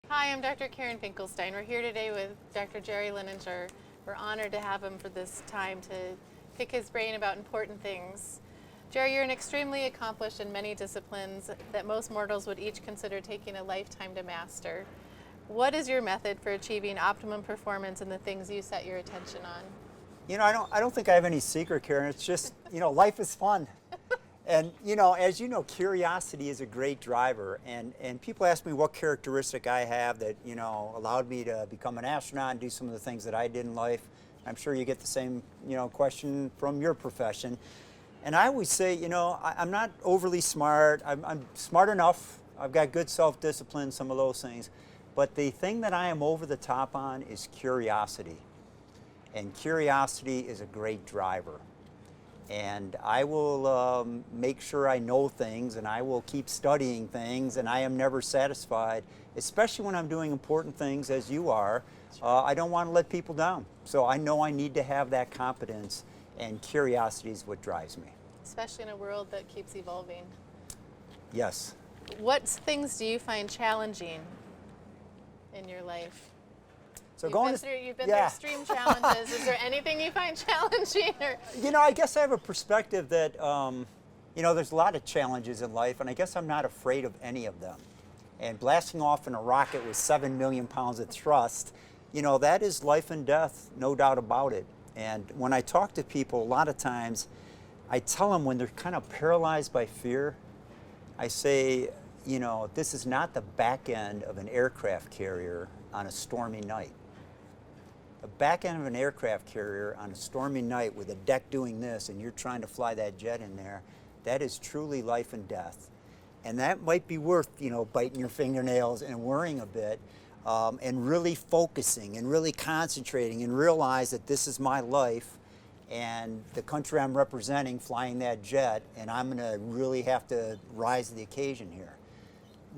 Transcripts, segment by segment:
Hi, I'm Dr. Karen Finkelstein. We're here today with Dr. Jerry Linenger. We're honored to have him for this time to pick his brain about important things. Jerry, you're an extremely accomplished in many disciplines that most mortals would each consider taking a lifetime to master. What is your method for achieving optimum performance in the things you set your attention on? You know, I don't think I have any secret, Karen. It's just, life is fun. And, as you know, curiosity is a great driver. And people ask me what characteristic I have that, allowed me to become an astronaut and do some of the things that I did in life. I'm sure you get the same, question from your profession. And I always say, I'm not overly smart. I'm smart enough. I've got good self-discipline, some of those things. But the thing that I am over the top on is curiosity. And curiosity is a great driver. And I will make sure I know things, and I will keep studying things, and I am never satisfied, especially when I'm doing important things as you are. I don't want to let people down. So I know I need to have that competence, and curiosity is what drives me. Especially in a world that keeps evolving. Yes. What things do you find challenging in your life? So you've been through extreme challenges. Is there anything you find challenging? I guess I have a perspective that, there's a lot of challenges in life, and I guess I'm not afraid of any of them. And blasting off in a rocket with 7 million pounds of thrust, that is life and death, no doubt about it. And when I talk to people, a lot of times, I tell them when they're kind of paralyzed by fear, I say, this is not the back end of an aircraft carrier on a stormy night. The back end of an aircraft carrier on a stormy night with a deck doing this and you're trying to fly that jet in there, that is truly life and death. And that might be worth, biting your fingernails and worrying a bit, and really focusing and really concentrating and realize that this is my life and the country I'm representing flying that jet, and I'm going to really have to rise to the occasion here.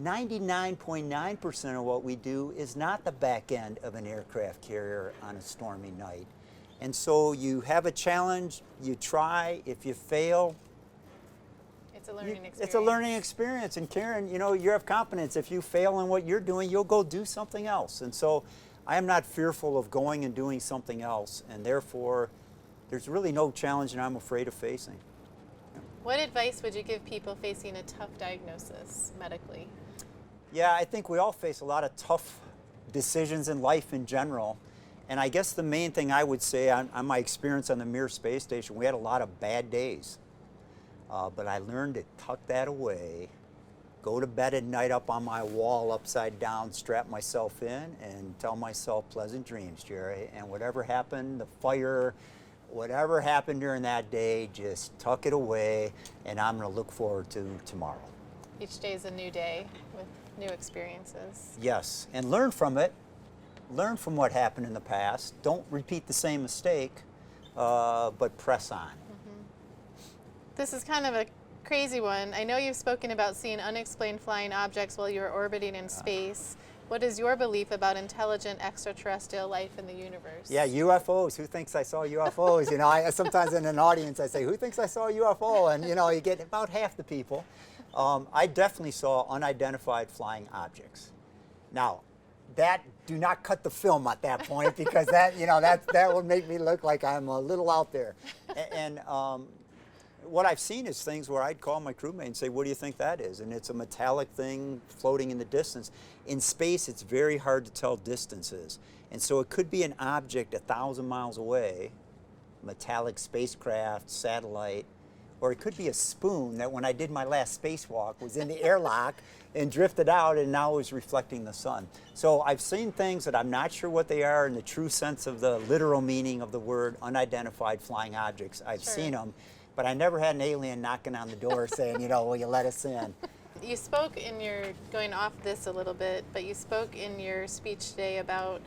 99.9% of what we do is not the back end of an aircraft carrier on a stormy night. And so you have a challenge, you try, if you fail, it's a learning experience. It's a learning experience. And Karen, you have confidence. If you fail in what you're doing, you'll go do something else. And so I am not fearful of going and doing something else. And therefore, there's really no challenge that I'm afraid of facing. What advice would you give people facing a tough diagnosis medically? Yeah, I think we all face a lot of tough decisions in life in general. And I guess the main thing I would say on my experience on the Mir space station, we had a lot of bad days. But I learned to tuck that away, go to bed at night up on my wall upside down, strap myself in, and tell myself pleasant dreams, Jerry. And whatever happened, the fire, whatever happened during that day, just tuck it away, and I'm going to look forward to tomorrow. Each day is a new day with new experiences. Yes, and learn from it. Learn from what happened in the past. Don't repeat the same mistake, but press on. This is kind of a crazy one. I know you've spoken about seeing unexplained flying objects while you're orbiting in space. What is your belief about intelligent extraterrestrial life in the universe? Yeah, UFOs. Who thinks I saw UFOs? I sometimes in an audience I say, who thinks I saw a UFO? And you get about half the people. I definitely saw unidentified flying objects. Now, do not cut the film at that point because that would make me look like I'm a little out there. And what I've seen is things where I'd call my crewmate and say, what do you think that is? And it's a metallic thing floating in the distance. In space, it's very hard to tell distances. And so it could be an object 1,000 miles away, metallic spacecraft, satellite, or it could be a spoon that when I did my last spacewalk was in the airlock and drifted out and now is reflecting the sun. So I've seen things that I'm not sure what they are in the true sense of the literal meaning of the word unidentified flying objects. I've seen them. But I never had an alien knocking on the door saying, will you let us in? You spoke going off this a little bit, but you spoke in your speech today about,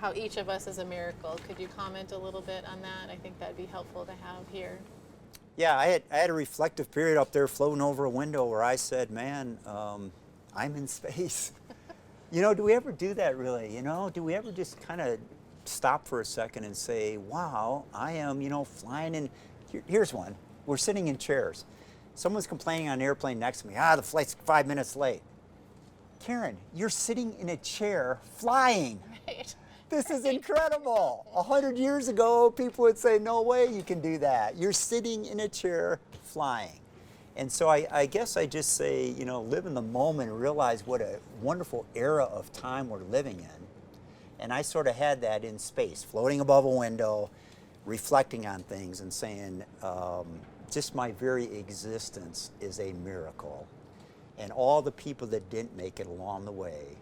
how each of us is a miracle. Could you comment a little bit on that? I think that'd be helpful to have here. Yeah, I had a reflective period up there floating over a window where I said, man, I'm in space. Do we ever do that really? Do we ever just kind of stop for a second and say, wow, I am, flying in. Here's one. We're sitting in chairs. Someone's complaining on an airplane next to me. The flight's 5 minutes late. Karen, you're sitting in a chair flying. Right. This is incredible. 100 years ago, people would say, no way you can do that. You're sitting in a chair flying. And so I guess I just say, you know, live in the moment and realize what a wonderful era of time we're living in. And I sort of had that in space, floating above a window, reflecting on things and saying, just my very existence is a miracle. And all the people that didn't make it along the way,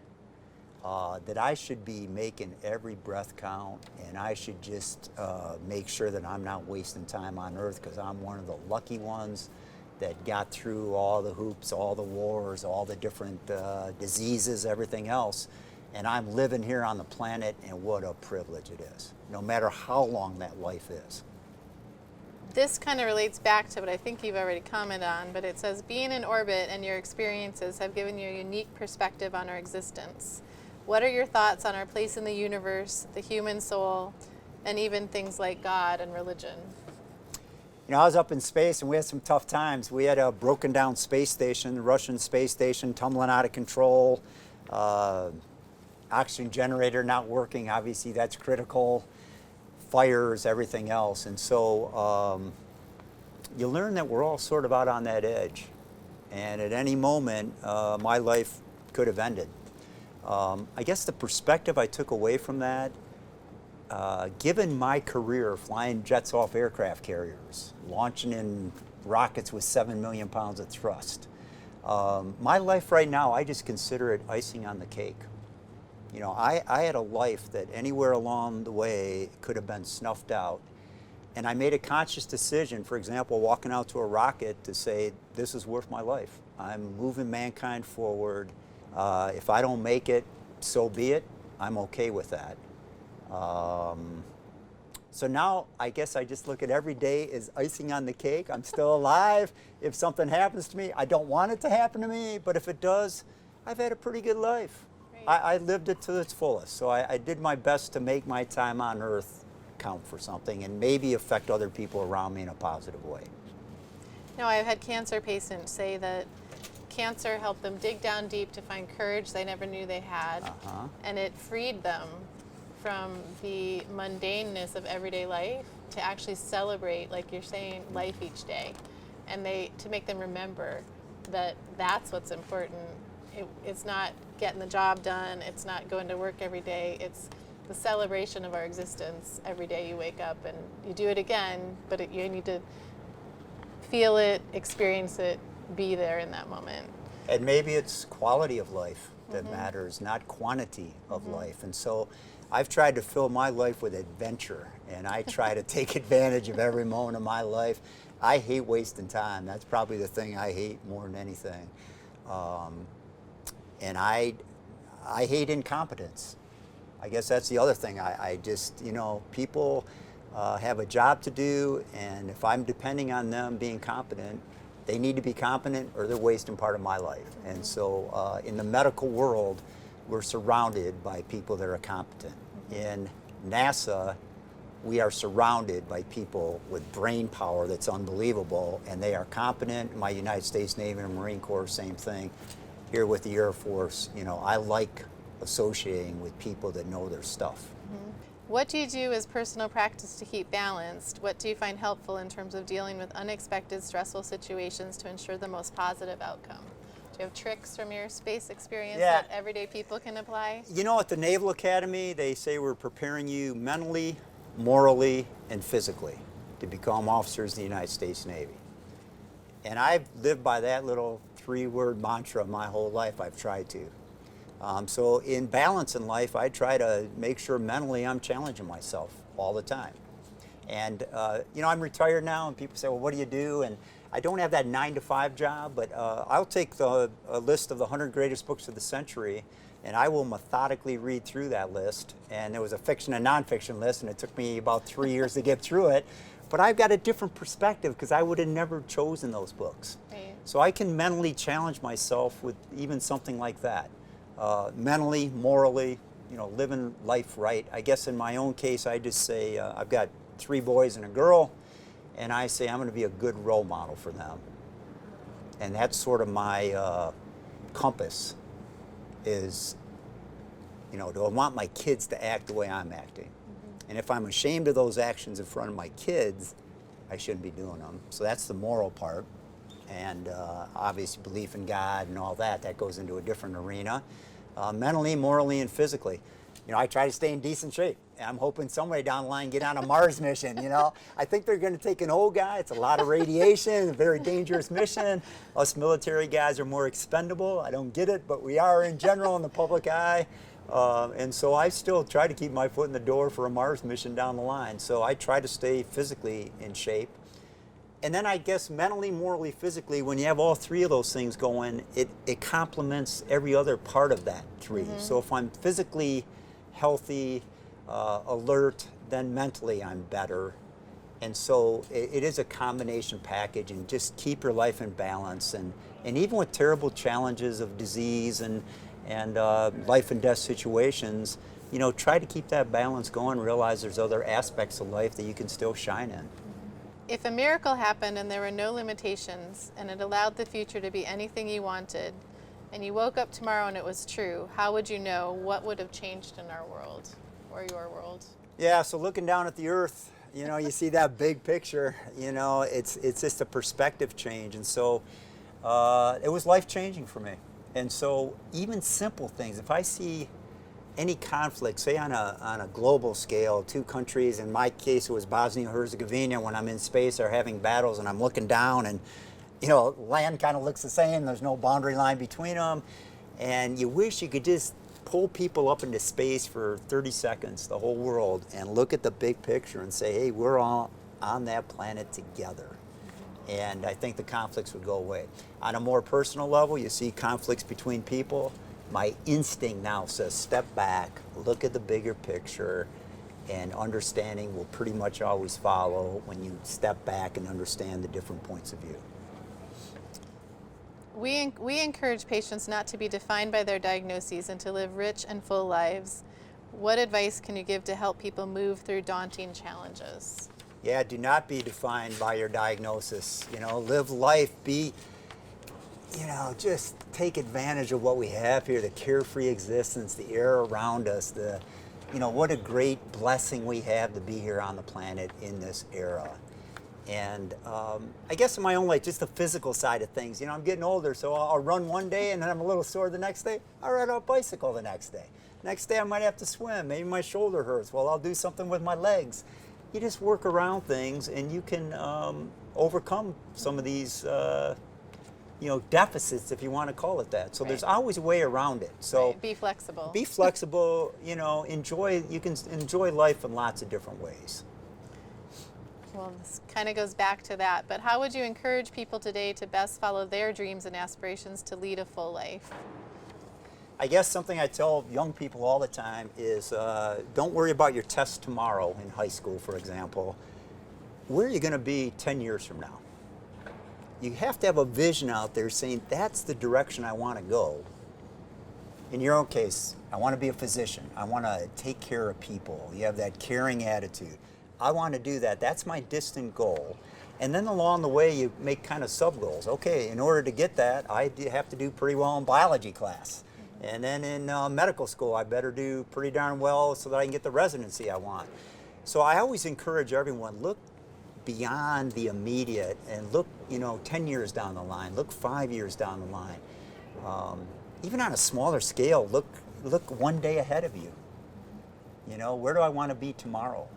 that I should be making every breath count, and I should just make sure that I'm not wasting time on Earth, because I'm one of the lucky ones that got through all the hoops, all the wars, all the different diseases, everything else. And I'm living here on the planet, and what a privilege it is, no matter how long that life is. This kind of relates back to what I think you've already commented on, but it says, being in orbit and your experiences have given you a unique perspective on our existence. What are your thoughts on our place in the universe, the human soul, and even things like God and religion? You know, I was up in space and we had some tough times. We had a broken down space station, the Russian space station, tumbling out of control, oxygen generator not working, obviously that's critical, fires, everything else. And so you learn that we're all sort of out on that edge. And at any moment, my life could have ended. I guess the perspective I took away from that, given my career flying jets off aircraft carriers, launching in rockets with 7 million pounds of thrust, my life right now, I just consider it icing on the cake. You know, I had a life that anywhere along the way could have been snuffed out. And I made a conscious decision, for example, walking out to a rocket, to say, this is worth my life. I'm moving mankind forward. If I don't make it, so be it. I'm okay with that. So now I guess I just look at every day as icing on the cake. I'm still alive. If something happens to me, I don't want it to happen to me, but if it does, I've had a pretty good life. Right. I lived it to its fullest. So I did my best to make my time on Earth count for something and maybe affect other people around me in a positive way. No, I've had cancer patients say that cancer helped them dig down deep to find courage they never knew they had, and it freed them from the mundaneness of everyday life to actually celebrate, like you're saying, life each day, and to make them remember that that's what's important. It's not getting the job done, it's not going to work every day, it's the celebration of our existence. Every day you wake up and you do it again, but you need to feel it, experience it, be there in that moment. And maybe it's quality of life that matters, not quantity of life. And so I've tried to fill my life with adventure, and I try to take advantage of every moment of my life. I hate wasting time. That's probably the thing I hate more than anything. And I hate incompetence. I guess that's the other thing. I just, you know, people have a job to do, and if I'm depending on them being competent, they need to be competent or they're wasting part of my life. And so in the medical world, we're surrounded by people that are competent. In NASA, we are surrounded by people with brain power that's unbelievable, and they are competent. My United States Navy and Marine Corps, same thing. Here with the Air Force, you know, I like associating with people that know their stuff. What do you do as personal practice to keep balanced? What do you find helpful in terms of dealing with unexpected, stressful situations to ensure the most positive outcome? Do you have tricks from your space experience that everyday people can apply? You know, at the Naval Academy, they say we're preparing you mentally, morally, and physically to become officers of the United States Navy. And I've lived by that little 3-word mantra my whole life. I've tried to. So in balance in life, I try to make sure mentally I'm challenging myself all the time. And you know, I'm retired now, and people say, well, what do you do? And I don't have that 9-to-5 job, but I'll take a list of the 100 greatest books of the century, and I will methodically read through that list. And there was a fiction and nonfiction list, and it took me about 3 years to get through it. But I've got a different perspective because I would have never chosen those books. Right. So I can mentally challenge myself with even something like that. Mentally, morally, you know, living life right. I guess in my own case, I just say, I've got 3 boys and a girl, and I say I'm going to be a good role model for them. And that's sort of my compass is, do I want my kids to act the way I'm acting? And if I'm ashamed of those actions in front of my kids, I shouldn't be doing them. So that's the moral part. And obviously belief in God and all that, that goes into a different arena. Mentally, morally, and physically. I try to stay in decent shape. I'm hoping somebody down the line get on a Mars mission, I think they're going to take an old guy. It's a lot of radiation, a very dangerous mission. Us military guys are more expendable. I don't get it, but we are in general in the public eye. And so I still try to keep my foot in the door for a Mars mission down the line. So I try to stay physically in shape. And then I guess mentally, morally, physically, when you have all three of those things going, it complements every other part of that three. So if I'm physically healthy, alert, then mentally I'm better. And so it is a combination package, and just keep your life in balance. And even with terrible challenges of disease and life and death situations, try to keep that balance going, realize there's other aspects of life that you can still shine in. If a miracle happened and there were no limitations and it allowed the future to be anything you wanted, and you woke up tomorrow and it was true, how would you know what would have changed in our world or your world? Yeah, so looking down at the earth, you see that big picture, it's just a perspective change. And so it was life-changing for me. And so even simple things, if I see any conflict, say on a global scale, two countries, in my case it was Bosnia-Herzegovina, when I'm in space, are having battles and I'm looking down and land kind of looks the same, there's no boundary line between them, and you wish you could just pull people up into space for 30 seconds, the whole world, and look at the big picture and say, hey, we're all on that planet together. And I think the conflicts would go away. On a more personal level, you see conflicts between people. My instinct now says step back, look at the bigger picture, and understanding will pretty much always follow when you step back and understand the different points of view. We encourage patients not to be defined by their diagnoses and to live rich and full lives. What advice can you give to help people move through daunting challenges? Yeah, do not be defined by your diagnosis. Live life, just take advantage of what we have here, the carefree existence, the air around us, what a great blessing we have to be here on the planet in this era. And I guess in my own life, just the physical side of things, I'm getting older, so I'll run one day and then I'm a little sore the next day. I'll ride on a bicycle the next day. Next day I might have to swim, maybe my shoulder hurts. Well, I'll do something with my legs. You just work around things and you can overcome some of these deficits, if you want to call it that. So there's always a way around it. So be flexible. Be flexible, you can enjoy life in lots of different ways. Well, this kind of goes back to that, but how would you encourage people today to best follow their dreams and aspirations to lead a full life? I guess something I tell young people all the time is don't worry about your test tomorrow in high school, for example. Where are you going to be 10 years from now? You have to have a vision out there saying, that's the direction I want to go. In your own case, I want to be a physician. I want to take care of people. You have that caring attitude. I want to do that. That's my distant goal. And then along the way, you make kind of sub-goals. Okay, in order to get that, I have to do pretty well in biology class. And then in medical school, I better do pretty darn well so that I can get the residency I want. So I always encourage everyone, look beyond the immediate and look, 10 years down the line, look 5 years down the line. Even on a smaller scale, look one day ahead of you. Where do I want to be tomorrow?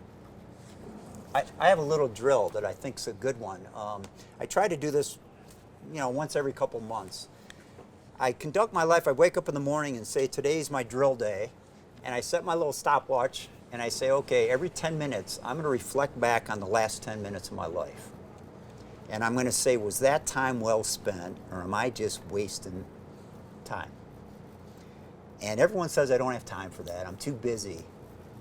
I have a little drill that I think is a good one. I try to do this, once every couple months. I conduct my life, I wake up in the morning and say, today's my drill day. And I set my little stopwatch and I say, okay, every 10 minutes, I'm going to reflect back on the last 10 minutes of my life. And I'm going to say, was that time well spent, or am I just wasting time? And everyone says I don't have time for that, I'm too busy.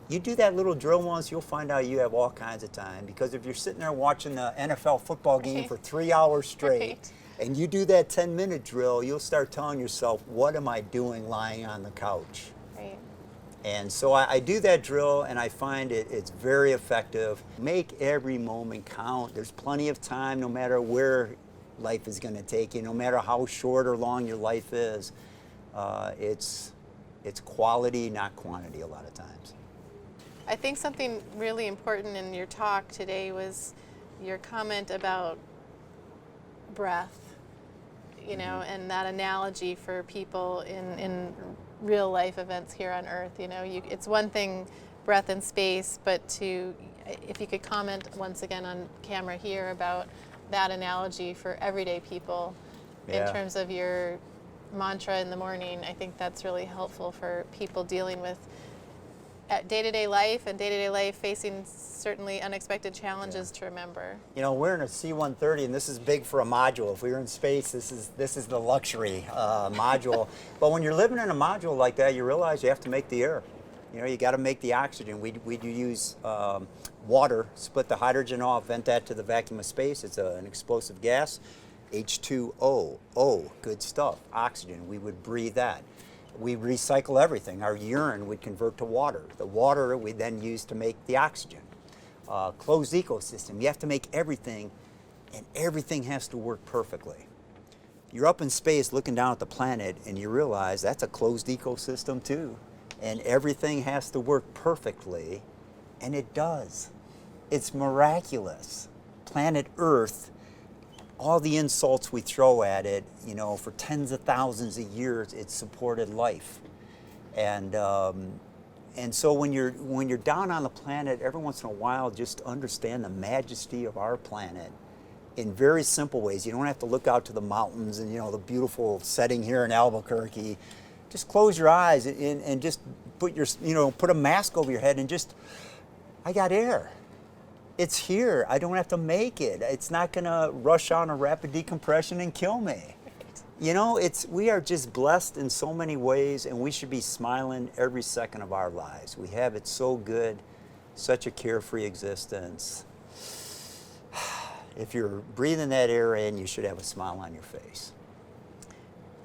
You do that little drill once, you'll find out you have all kinds of time. Because if you're sitting there watching the NFL football game for 3 hours straight, and you do that 10-minute drill, you'll start telling yourself, what am I doing lying on the couch? Right. And so I do that drill, and I find it's very effective. Make every moment count. There's plenty of time, no matter where life is going to take you, no matter how short or long your life is. It's It's quality, not quantity a lot of times. I think something really important in your talk today was your comment about breath, you know, and that analogy for people in real life events here on Earth. You know, it's one thing, breath in space, but if you could comment once again on camera here about that analogy for everyday people in terms of your mantra in the morning. I think that's really helpful for people dealing with day-to-day life facing certainly unexpected challenges to remember. You know, we're in a C-130, and this is big for a module. If we were in space, this is the luxury module. But when you're living in a module like that, you realize you have to make the air. You know, you got to make the oxygen. We do use water, split the hydrogen off, vent that to the vacuum of space. It's an explosive gas. H2O, good stuff, oxygen. We would breathe that. We recycle everything. Our urine would convert to water. The water we then use to make the oxygen. Closed ecosystem. You have to make everything, and everything has to work perfectly. You're up in space looking down at the planet, and you realize that's a closed ecosystem too. And everything has to work perfectly, and it does. It's miraculous. Planet Earth, all the insults we throw at it, you know, for tens of thousands of years, it's supported life. And so when you're down on the planet, every once in a while, just understand the majesty of our planet in very simple ways. You don't have to look out to the mountains and, you know, the beautiful setting here in Albuquerque. Just close your eyes and just put a mask over your head and just, I got air. It's here. I don't have to make it. It's not going to rush on a rapid decompression and kill me. You know, we are just blessed in so many ways, and we should be smiling every second of our lives. We have it so good, such a carefree existence. If you're breathing that air in, you should have a smile on your face.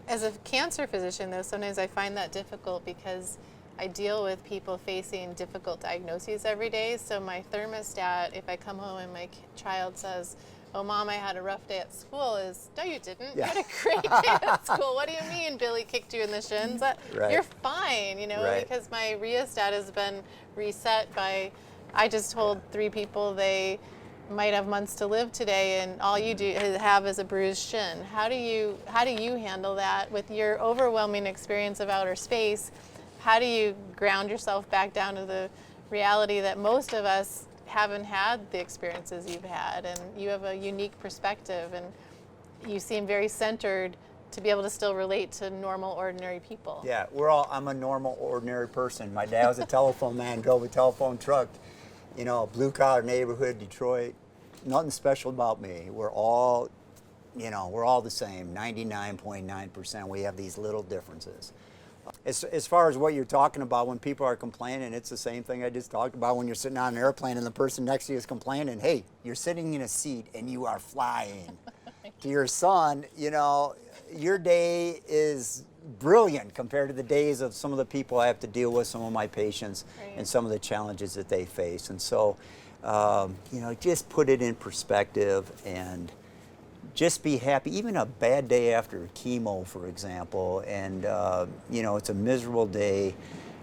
As a cancer physician, though, sometimes I find that difficult because I deal with people facing difficult diagnoses every day. So my thermostat, if I come home and my child says, "Oh, Mom, I had a rough day at school," is, "No, you didn't. You had a great day at school. What do you mean Billy kicked you in the shins? You're fine," you know, because my rheostat has been reset by, I just told 3 people they might have months to live today, and all you have is a bruised shin. How do you handle that with your overwhelming experience of outer space? How do you ground yourself back down to the reality that most of us haven't had the experiences you've had, and you have a unique perspective, and you seem very centered to be able to still relate to normal, ordinary people? Yeah, I'm a normal, ordinary person. My dad was a telephone man, drove a telephone truck. You know, blue collar neighborhood, Detroit. Nothing special about me. We're all the same, 99.9%. We have these little differences. As far as what you're talking about, when people are complaining, it's the same thing I just talked about when you're sitting on an airplane and the person next to you is complaining. Hey, you're sitting in a seat and you are flying. To your son, you know, your day is brilliant compared to the days of some of the people I have to deal with, some of my patients, and some of the challenges that they face. And so, you know, just put it in perspective and just be happy. Even a bad day after chemo, for example, and you know, it's a miserable day.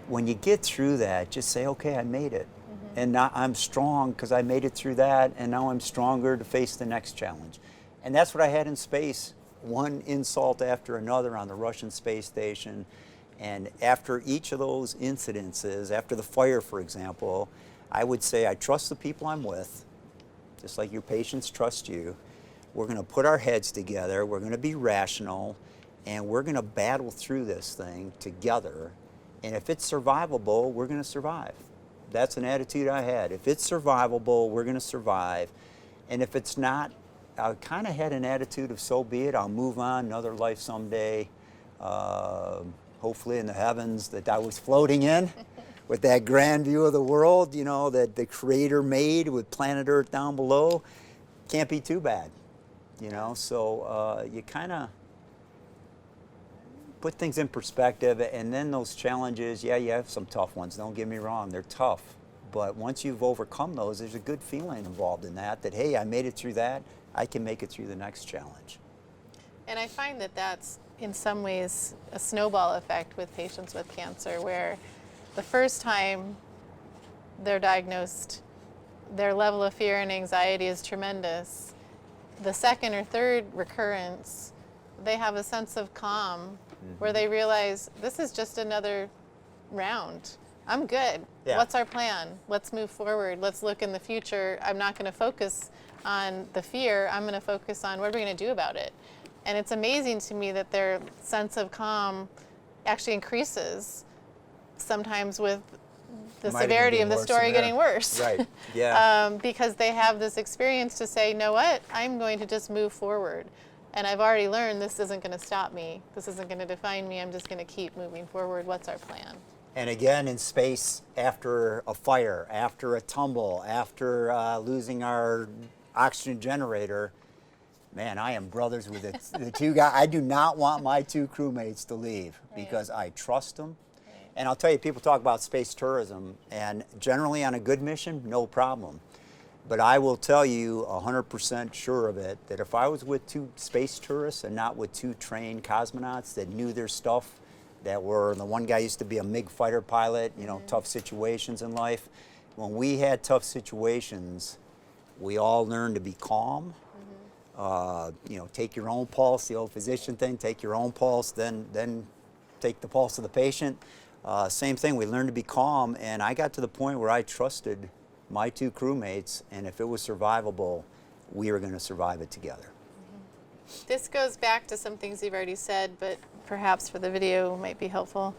When you get through that, just say, okay, I made it. And now I'm strong because I made it through that, and now I'm stronger to face the next challenge. And that's what I had in space. One insult after another on the Russian space station. And after each of those incidences, after the fire, for example, I would say I trust the people I'm with, just like your patients trust you. We're going to put our heads together, we're going to be rational, and we're going to battle through this thing together. And if it's survivable, we're going to survive. That's an attitude I had. If it's survivable, we're going to survive. And if it's not, I kind of had an attitude of so be it, I'll move on, another life someday, hopefully in the heavens that I was floating in with that grand view of the world, you know, that the Creator made with planet Earth down below. Can't be too bad, you know. So you kind of put things in perspective, and then those challenges, yeah, you have some tough ones, don't get me wrong, they're tough. But once you've overcome those, there's a good feeling involved in that, hey, I made it through that, I can make it through the next challenge. And I find that that's in some ways, a snowball effect with patients with cancer, where the first time they're diagnosed, their level of fear and anxiety is tremendous. The second or third recurrence, they have a sense of calm where they realize this is just another round. I'm good. Yeah. What's our plan? Let's move forward. Let's look in the future. I'm not going to focus on the fear. I'm going to focus on what are we going to do about it. And it's amazing to me that their sense of calm actually increases sometimes with the Might even severity be of the more story severe. getting worse. Right. Yeah. Because they have this experience to say, you know what, I'm going to just move forward. And I've already learned this isn't going to stop me. This isn't going to define me. I'm just going to keep moving forward. What's our plan? And again, in space, after a fire, after a tumble, after losing our oxygen generator, man, I am brothers with the two guys. I do not want my two crewmates to leave because I trust them. And I'll tell you, people talk about space tourism, and generally on a good mission, no problem. But I will tell you 100% sure of it, that if I was with two space tourists and not with two trained cosmonauts that knew their stuff, that were, the one guy used to be a MiG fighter pilot, you know, tough situations in life. When we had tough situations, we all learned to be calm. You know, take your own pulse, the old physician thing, take your own pulse, then take the pulse of the patient. Same thing, we learned to be calm, and I got to the point where I trusted my two crewmates, and if it was survivable, we were going to survive it together. This goes back to some things you've already said, but perhaps for the video might be helpful.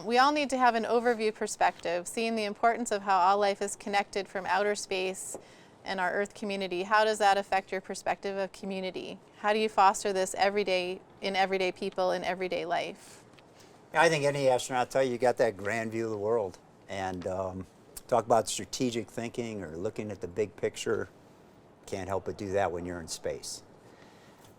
We all need to have an overview perspective, seeing the importance of how all life is connected from outer space and our Earth community. How does that affect your perspective of community? How do you foster this every day in everyday people in everyday life? I think any astronaut tell you got that grand view of the world, and talk about strategic thinking or looking at the big picture. Can't help but do that when you're in space.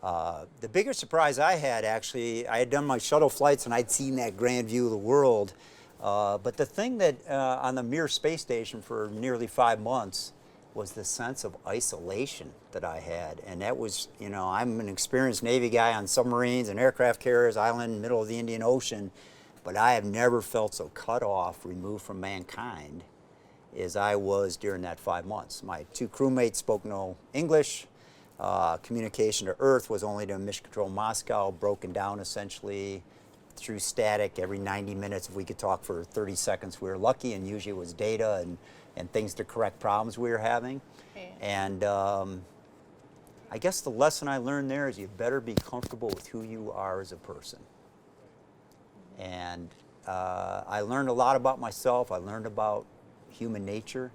The bigger surprise I had, actually, I had done my shuttle flights and I'd seen that grand view of the world. But the thing that on the Mir space station for nearly 5 months was the sense of isolation that I had. And that was, you know, I'm an experienced Navy guy on submarines and aircraft carriers, island, middle of the Indian Ocean, but I have never felt so cut off, removed from mankind as I was during that 5 months. My two crewmates spoke no English. Communication to Earth was only to Mission Control Moscow, broken down essentially through static every 90 minutes. If we could talk for 30 seconds, we were lucky, and usually it was data and things to correct problems we were having. Okay. And I guess the lesson I learned there is you better be comfortable with who you are as a person. And I learned a lot about myself. I learned about human nature.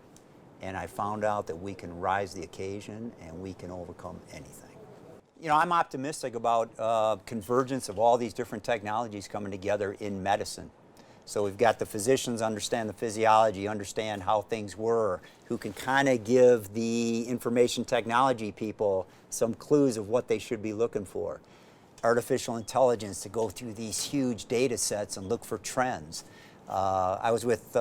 And I found out that we can rise the occasion and we can overcome anything. You know, I'm optimistic about convergence of all these different technologies coming together in medicine. So we've got the physicians understand the physiology, understand how things were, who can kind of give the information technology people some clues of what they should be looking for. Artificial intelligence to go through these huge data sets and look for trends. I was with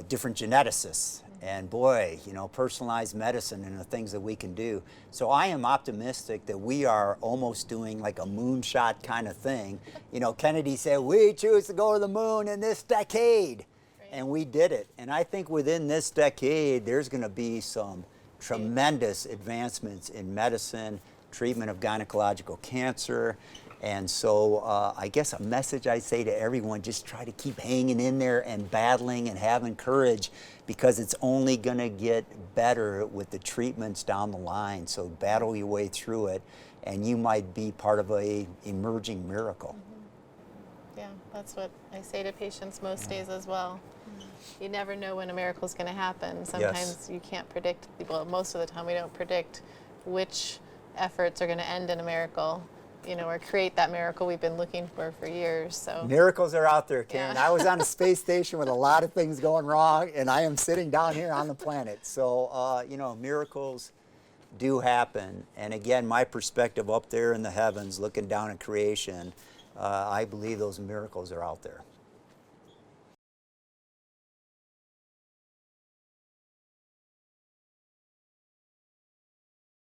different geneticists, and boy, you know, personalized medicine and the things that we can do. So I am optimistic that we are almost doing like a moonshot kind of thing. You know, Kennedy said, we choose to go to the moon in this decade. And we did it. And I think within this decade, there's going to be some tremendous advancements in medicine, treatment of gynecological cancer. And so I guess a message I say to everyone, just try to keep hanging in there and battling and having courage, because it's only going to get better with the treatments down the line. So battle your way through it, and you might be part of a emerging miracle. Yeah, that's what I say to patients most days as well. You never know when a miracle is going to happen. Sometimes you can't predict, well, most of the time we don't predict which efforts are going to end in a miracle, you know, or create that miracle we've been looking for years. So miracles are out there, Karen. Yeah. I was on a space station with a lot of things going wrong, and I am sitting down here on the planet. So, you know, miracles do happen. And again, my perspective up there in the heavens, looking down at creation, I believe those miracles are out there.